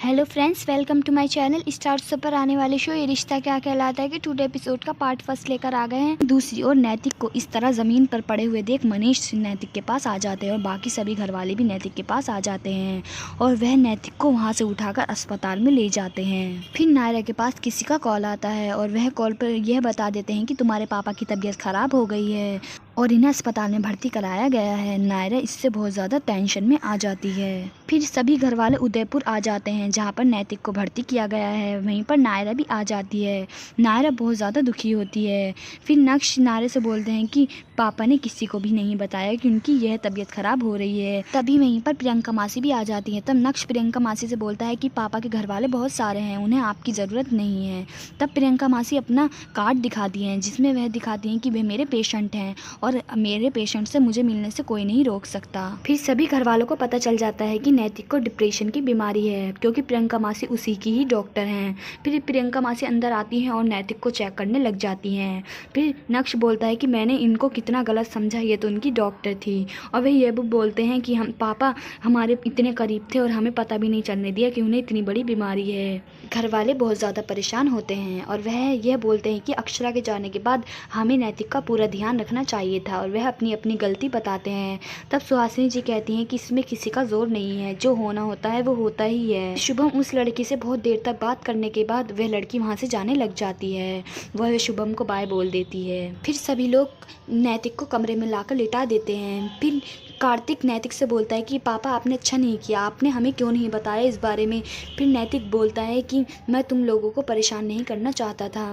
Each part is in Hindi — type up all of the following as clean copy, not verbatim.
Hello friends, welcome to my channel. Star Utsav पर आने वाले शो ये रिश्ता क्या कहलाता है कि टुडे एपिसोड का पार्ट फर्स्ट लेकर आ गए हैं। दूसरी ओर नैतिक को इस तरह जमीन पर पड़े हुए देख मनीष नैतिक के पास आ जाते हैं और बाकी सभी घर वाले भी नैतिक के पास आ जाते हैं और वह नैतिक को वहां से उठाकर अस्पताल में ले जाते हैं। फिर नायरा के पास किसी का कॉल आता है और वह कॉल पर यह बता देते हैं कि तुम्हारे पापा की तबीयत खराब हो गई है और इन्हें अस्पताल में भर्ती कराया गया है। नायरा इससे बहुत ज़्यादा टेंशन में आ जाती है। फिर सभी घर वाले उदयपुर आ जाते हैं जहाँ पर नैतिक को भर्ती किया गया है। वहीं पर नायरा भी आ जाती है। नायरा बहुत ज़्यादा दुखी होती है। फिर नक्श नायरा से बोलते हैं कि पापा ने किसी को भी नहीं बताया कि उनकी यह तबीयत खराब हो रही है। तभी वहीं पर प्रियंका मासी भी आ जाती है। तब नक्श प्रियंका मासी से बोलता है कि पापा के घर वाले बहुत सारे हैं, उन्हें आपकी ज़रूरत नहीं है। तब प्रियंका मासी अपना कार्ड दिखाती हैं जिसमें वह दिखाती हैं कि वे मेरे पेशेंट हैं और मेरे पेशेंट से मुझे मिलने से कोई नहीं रोक सकता। फिर सभी घर वालों को पता चल जाता है कि नैतिक को डिप्रेशन की बीमारी है क्योंकि प्रियंका मासी उसी की ही डॉक्टर हैं। फिर प्रियंका मासी अंदर आती हैं और नैतिक को चेक करने लग जाती हैं। फिर नक्श बोलता है कि मैंने इनको कितना गलत समझा, ये तो उनकी डॉक्टर थी। और वे ये भी बोलते हैं कि हम पापा हमारे इतने करीब थे और हमें पता भी नहीं चलने दिया कि उन्हें इतनी बड़ी बीमारी है। घर वाले बहुत ज़्यादा परेशान होते हैं और वह यह बोलते हैं कि अक्षरा के जाने के बाद हमें नैतिक का पूरा ध्यान रखना चाहिए था और वह अपनी अपनी गलती बताते हैं। तब सुहासिनी जी कहती हैं कि इसमें किसी का जोर नहीं है, जो होना होता है वो होता ही है। शुभम उस लड़की से बहुत देर तक बात करने के बाद वह लड़की वहाँ से जाने लग जाती है। वह शुभम को बाय बोल देती है। फिर सभी लोग नैतिक को कमरे में लाकर लिटा देते हैं। फिर कार्तिक नैतिक से बोलता है कि पापा आपने अच्छा नहीं किया, आपने हमें क्यों नहीं बताया इस बारे में। फिर नैतिक बोलता है कि मैं तुम लोगों को परेशान नहीं करना चाहता था।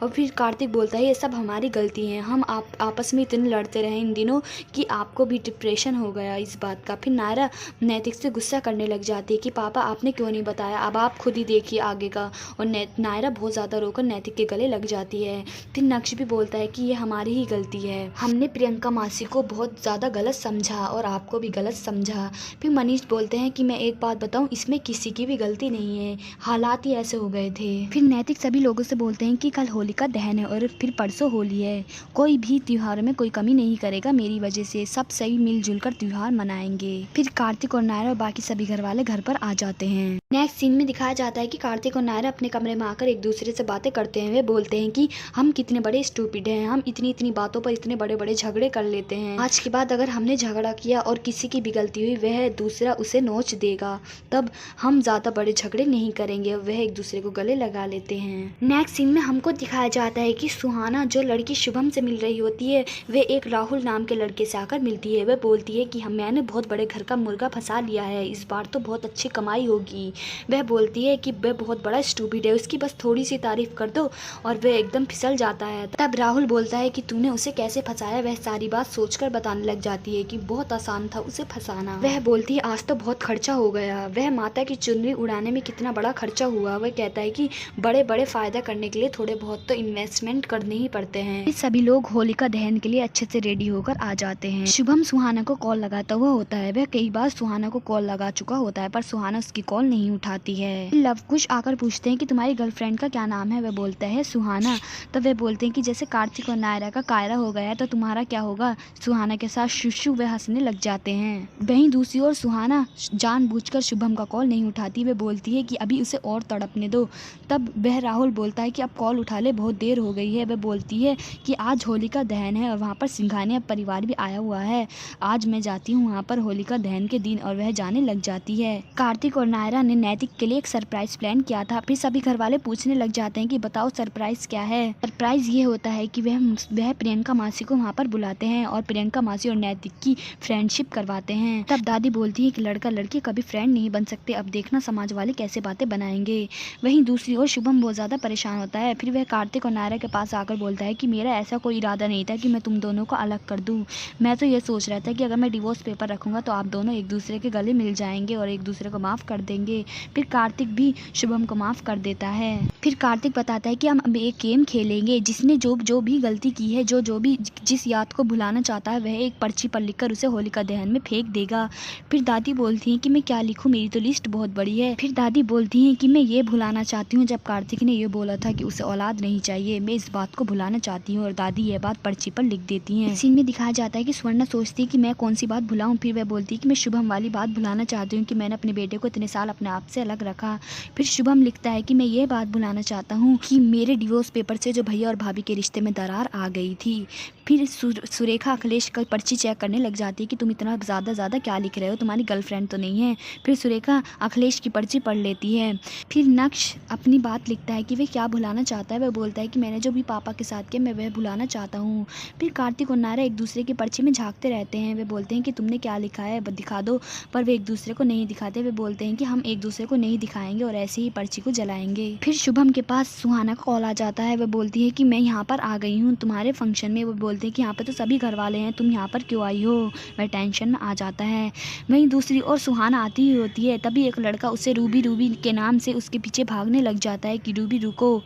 और फिर कार्तिक बोलता है ये सब हमारी गलती है, हम आपस में इतने लड़ते रहे इन दिनों कि आपको भी डिप्रेशन हो गया इस बात का। फिर नायरा नैतिक से गुस्सा करने लग जाती है कि पापा आपने क्यों नहीं बताया, अब आप खुद ही देखिए आगे का। और नायरा बहुत ज़्यादा रोकर नैतिक के गले लग जाती है। फिर नक्श भी बोलता है कि ये हमारी ही गलती है, हमने प्रियंका मासी को बहुत ज़्यादा गलत समझा और आपको भी गलत समझा। फिर मनीष बोलते हैं कि मैं एक बात बताऊं, इसमें किसी की भी गलती नहीं है, हालात ही ऐसे हो गए थे। फिर नैतिक सभी लोगों से बोलते हैं कि कल होलिका दहन है और फिर परसों होली है, कोई भी त्योहार में कोई कमी नहीं करेगा मेरी वजह से, सब सही मिलजुल कर त्योहार मनाएंगे। फिर कार्तिक और नायरा और बाकी सभी घर वाले घर पर आ जाते हैं। नेक्स्ट सीन में दिखाया जाता है कि कार्तिक और नायरा अपने कमरे में आकर एक दूसरे से बातें करते हैं। वे बोलते हैं कि हम कितने बड़े स्टूपिड हैं, हम इतनी इतनी बातों पर इतने बड़े बड़े झगड़े कर लेते हैं। आज के बाद अगर हमने झगड़ा किया और किसी की भी गलती हुई वह दूसरा उसे नोच देगा, तब हम ज्यादा बड़े झगड़े नहीं करेंगे। वह एक दूसरे को गले लगा लेते हैं। नेक्स्ट सीन में हमको दिखाया जाता है कि सुहाना जो लड़की शुभम से मिल रही होती है वे एक राहुल नाम के लड़के से आकर मिलती है। वह बोलती है कि मैंने बहुत बड़े घर का मुर्गा फंसा लिया है, इस बार तो बहुत अच्छी कमाई होगी। वह बोलती है कि वह बहुत बड़ा स्टूपिड है, उसकी बस थोड़ी सी तारीफ कर दो और वह एकदम फिसल जाता है। तब राहुल बोलता है कि तूने उसे कैसे फंसाया। वह सारी बात सोचकर बताने लग जाती है कि बहुत आसान था उसे फंसाना। वह बोलती है आज तो बहुत खर्चा हो गया। वह माता की चुनरी उड़ाने में कितना बड़ा खर्चा हुआ। वह कहता है कि बड़े बड़े फायदा करने के लिए थोड़े बहुत तो इन्वेस्टमेंट करने ही पड़ते हैं। सभी लोग होलिका दहन के लिए अच्छे से रेडी होकर आ जाते हैं। शुभम सुहाना को कॉल लगाता हुआ होता है। वह कई बार सुहाना को कॉल लगा चुका होता है पर सुहाना उसकी कॉल नहीं उठाती है। लव कुश आकर पूछते हैं कि तुम्हारी गर्लफ्रेंड का क्या नाम है। वह बोलता है सुहाना। तो वे बोलते हैं कि जैसे कार्तिक और नायरा का कायरा हो गया है तो तुम्हारा क्या होगा। सुहाना के साथ शुशु वे हंसने लग जाते हैं। वहीं दूसरी ओर सुहाना जानबूझकर शुभम का कॉल नहीं उठाती। वे बोलती है कि अभी उसे और तड़पने दो। तब वह राहुल बोलता है कि अब कॉल उठा ले, बहुत देर हो गई है। वह बोलती है कि आज होलिका दहन है और वहाँ पर सिंघानिया परिवार भी आया हुआ है, आज मैं जाती हूँ वहाँ पर होलिका दहन के दिन। और वह जाने लग जाती है। कार्तिक और नायरा ने नैतिक के लिए एक सरप्राइज प्लान किया था। फिर सभी घर वाले पूछने लग जाते हैं कि बताओ सरप्राइज क्या है। सरप्राइज ये होता है कि वह प्रियंका मासी को वहाँ पर बुलाते हैं और प्रियंका मासी और नैतिक की फ्रेंडशिप करवाते हैं। तब दादी बोलती है कि लड़का लड़की कभी फ्रेंड नहीं बन सकते, अब देखना समाज वाले कैसे बातें बनाएंगे। वहीं दूसरी ओर शुभम बहुत ज़्यादा परेशान होता है। फिर वह कार्तिक और नायरा के पास आकर बोलता है कि मेरा ऐसा कोई इरादा नहीं था कि मैं तुम दोनों को अलग कर दूँ। मैं तो ये सोच रहा था कि अगर मैं डिवोर्स पेपर रखूँगा तो आप दोनों एक दूसरे के गले मिल जाएंगे और एक दूसरे को माफ़ कर देंगे। फिर कार्तिक भी शुभम को माफ़ कर देता है। फिर कार्तिक बताता है कि हम अब एक गेम खेलेंगे जिसने जो भी गलती की है, जो भी जिस याद को भुलाना चाहता है वह एक पर्ची पर लिखकर उसे होलिका दहन में फेंक देगा। फिर दादी बोलती हैं कि मैं क्या लिखूं, मेरी तो लिस्ट बहुत बड़ी है। फिर दादी बोलती हैं कि मैं ये भुलाना चाहती हूँ जब कार्तिक ने ये बोला था कि उसे औलाद नहीं चाहिए, मैं इस बात को भुलाना चाहती हूँ। और दादी ये बात पर्ची पर लिख देती हैं। सीन में दिखाया जाता है कि स्वर्णा सोचती है कि मैं कौन सी बात भुलाऊं। फिर वह बोलती है कि मैं शुभम वाली बात भुलाना चाहती हूँ कि मैंने अपने बेटे को इतने साल अपने आप से अलग रखा। फिर शुभम लिखता है कि मैं ये बात भुलाना चाहता हूँ कि मेरे डिवोर्स पेपर से जो भैया और भाभी के रिश्ते में दरार आ गई थी। फिर सुरेखा अखिलेश का पर्ची चेक करने लग जाती है कि तुम इतना ज़्यादा क्या लिख रहे हो, तुम्हारी गर्लफ्रेंड तो नहीं है। फिर सुरेखा अखिलेश की पर्ची पढ़ लेती है। फिर नक्श अपनी बात लिखता है कि वह क्या भुलाना चाहता है। वह बोलता है कि मैंने जो भी पापा के साथ किया मैं वह भुलाना चाहता हूँ। फिर कार्तिक और नायरा एक दूसरे की पर्ची में झांकते रहते हैं। वे बोलते हैं कि तुमने क्या लिखा है दिखा दो, पर वे एक दूसरे को नहीं दिखाते। वे बोलते हैं कि हम एक दूसरे को नहीं दिखाएंगे और ऐसे ही पर्ची को जलाएंगे। फिर शुभम के पास सुहाना का कॉल आ जाता है। वह बोलती है कि मैं यहाँ पर आ गई हूँ तुम्हारे फंक्शन में। वो बोलते हैं कि यहाँ पर तो सभी घर वाले हैं, तुम यहाँ पर क्यों आई हो। वह टेंशन में आ जाता है। वहीं दूसरी ओर सुहाना आती ही होती है। तभी एक लड़का उसे रूबी रूबी के नाम से उसके पीछे भागने लग जाता है कि रूबी रुको।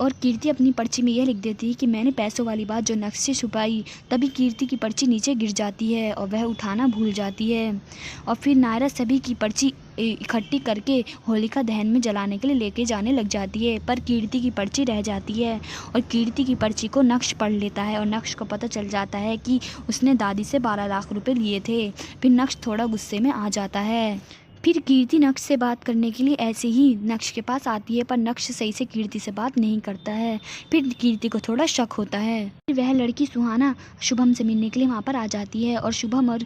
और कीर्ति अपनी पर्ची में यह लिख देती है कि मैंने पैसों वाली बात जो नक्श से छुपाई। तभी कीर्ति की पर्ची नीचे गिर जाती है और वह उठाना भूल जाती है। और फिर नायरा सभी की पर्ची इकट्ठी करके होलिका दहन में जलाने के लिए लेके जाने लग जाती है, पर कीर्ति की पर्ची रह जाती है। और कीर्ति की पर्ची को नक्श पढ़ लेता है और नक्श को पता चल जाता है कि उसने दादी से 12 लाख रुपए लिए थे। फिर नक्श थोड़ा गुस्से में आ जाता है। फिर कीर्ति नक्श से बात करने के लिए ऐसे ही नक्श के पास आती है, पर नक्श सही से कीर्ति से बात नहीं करता है। फिर कीर्ति को थोड़ा शक होता है। फिर वह लड़की सुहाना शुभम से मिलने के लिए वहाँ पर आ जाती है और शुभम और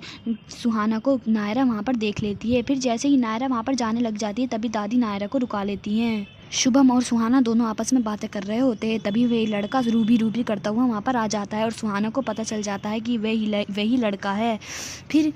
सुहाना को नायरा वहाँ पर देख लेती है। फिर जैसे ही नायरा वहाँ पर जाने लग जाती है तभी दादी नायरा को रुका लेती हैं। शुभम और सुहाना दोनों आपस में बातें कर रहे होते हैं। तभी वही लड़का रूबी रूबी करता हुआ वहाँ पर आ जाता है और सुहाना को पता चल जाता है कि वही लड़का है। फिर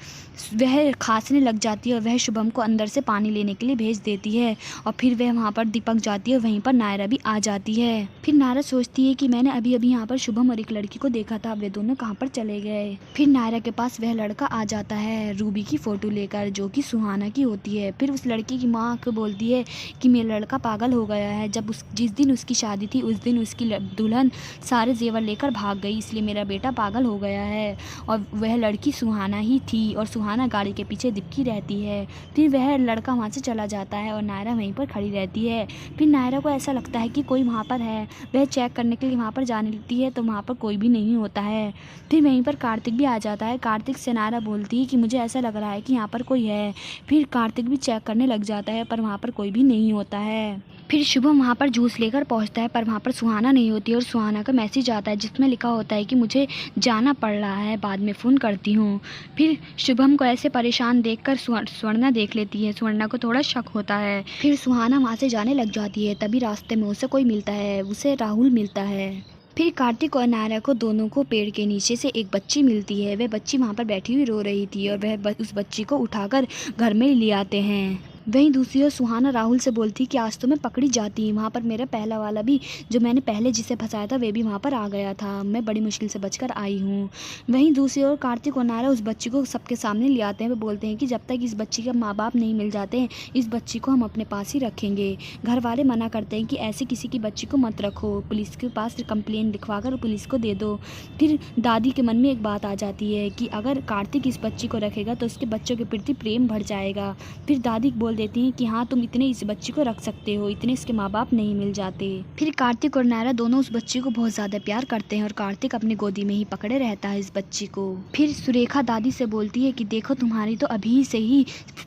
वह खांसने लग जाती है और वह शुभम को अंदर से पानी लेने के लिए भेज देती है। और फिर वह वहाँ पर दीपक जाती है और वहीं पर नायरा भी आ जाती है। फिर नायरा सोचती है कि मैंने अभी अभी यहाँ पर शुभम और एक लड़की को देखा था, वे दोनों कहाँ पर चले गए। फिर नायरा के पास वह लड़का आ जाता है रूबी की फ़ोटो लेकर, जो कि सुहाना की होती है। फिर उस लड़की की माँ को बोलती है कि मेरा लड़का पागल हो गया है। जिस दिन उसकी शादी थी उस दिन उसकी दुल्हन सारे जेवर लेकर भाग गई, इसलिए मेरा बेटा पागल हो गया है। और वह लड़की सुहाना ही थी और सुहाना गाड़ी के पीछे दिपकी रहती है। फिर वह लड़का वहाँ से चला जाता है और नायरा वहीं पर खड़ी रहती है। फिर नायरा को ऐसा लगता है कि कोई वहाँ पर है। वह चेक करने के लिए वहाँ पर जाने लगती है तो वहाँ पर कोई भी नहीं होता है। फिर वहीं पर कार्तिक भी आ जाता है। कार्तिक से नायरा बोलती है कि मुझे ऐसा लग रहा है कि यहाँ पर कोई है। फिर कार्तिक भी चेक करने लग जाता है पर वहाँ पर कोई भी नहीं होता है। फिर शुभम वहाँ पर जूस लेकर पहुँचता है पर वहाँ पर सुहाना नहीं होती है और सुहाना का मैसेज आता है जिसमें लिखा होता है कि मुझे जाना पड़ रहा है, बाद में फ़ोन करती हूँ। फिर शुभम को ऐसे परेशान देखकर स्वर्णा देख लेती है। स्वर्णा को थोड़ा शक होता है। फिर सुहाना वहाँ से जाने लग जाती है। तभी रास्ते में उसे कोई मिलता है, उसे राहुल मिलता है। फिर कार्तिक और नायरा को दोनों को पेड़ के नीचे से एक बच्ची मिलती है। वह बच्ची वहाँ पर बैठी हुई रो रही थी और वह उस बच्ची को उठाकर घर में ले आते हैं। वहीं दूसरी ओर सुहाना राहुल से बोलती कि आज तो मैं पकड़ी जाती। वहाँ पर मेरा पहला वाला भी जो मैंने पहले जिसे फंसाया था वे भी वहाँ पर आ गया था, मैं बड़ी मुश्किल से बचकर आई हूँ। वहीं दूसरी ओर कार्तिक और नायरा उस बच्ची को सबके सामने ले आते हैं। वे बोलते हैं कि जब तक इस बच्ची के माँ बाप नहीं मिल जाते हैं इस बच्ची को हम अपने पास ही रखेंगे। घर वाले मना करते हैं कि ऐसे किसी की बच्ची को मत रखो, पुलिस के पास कंप्लेन लिखवा कर पुलिस को दे दो। फिर दादी के मन में एक बात आ जाती है कि अगर कार्तिक इस बच्ची को रखेगा तो उसके बच्चों के प्रति प्रेम बढ़ जाएगा। फिर दादी बोल देती हैं कि हाँ तुम इतने इस बच्ची को रख सकते हो, इतने इसके माँ बाप नहीं मिल जाते। फिर कार्तिक और नायरा दोनों उस बच्ची को बहुत ज़्यादा प्यार करते हैं और कार्तिक अपनी गोदी में ही पकड़े रहता है इस बच्ची को। फिर सुरेखा दादी से बोलती है कि देखो तुम्हारी तो अभी से ही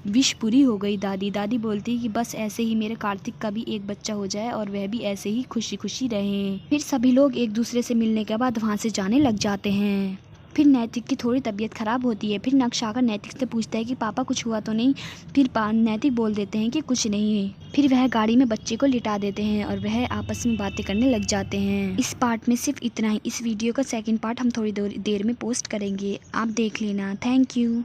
विश पूरी हो गई दादी। दादी बोलती है कि बस ऐसे ही मेरे कार्तिक का भी एक बच्चा हो जाए और वह भी ऐसे ही खुशी खुशी रहे। फिर सभी लोग एक दूसरे से मिलने के बाद वहाँ से जाने लग जाते हैं। फिर नैतिक की थोड़ी तबीयत ख़राब होती है। फिर नक्श आकर नैतिक से पूछता है कि पापा कुछ हुआ तो नहीं। फिर नैतिक बोल देते हैं कि कुछ नहीं। फिर वह गाड़ी में बच्चे को लिटा देते हैं और वह आपस में बातें करने लग जाते हैं। इस पार्ट में सिर्फ इतना ही। इस वीडियो का सेकंड पार्ट हम थोड़ी देर में पोस्ट करेंगे, आप देख लेना। Thank you.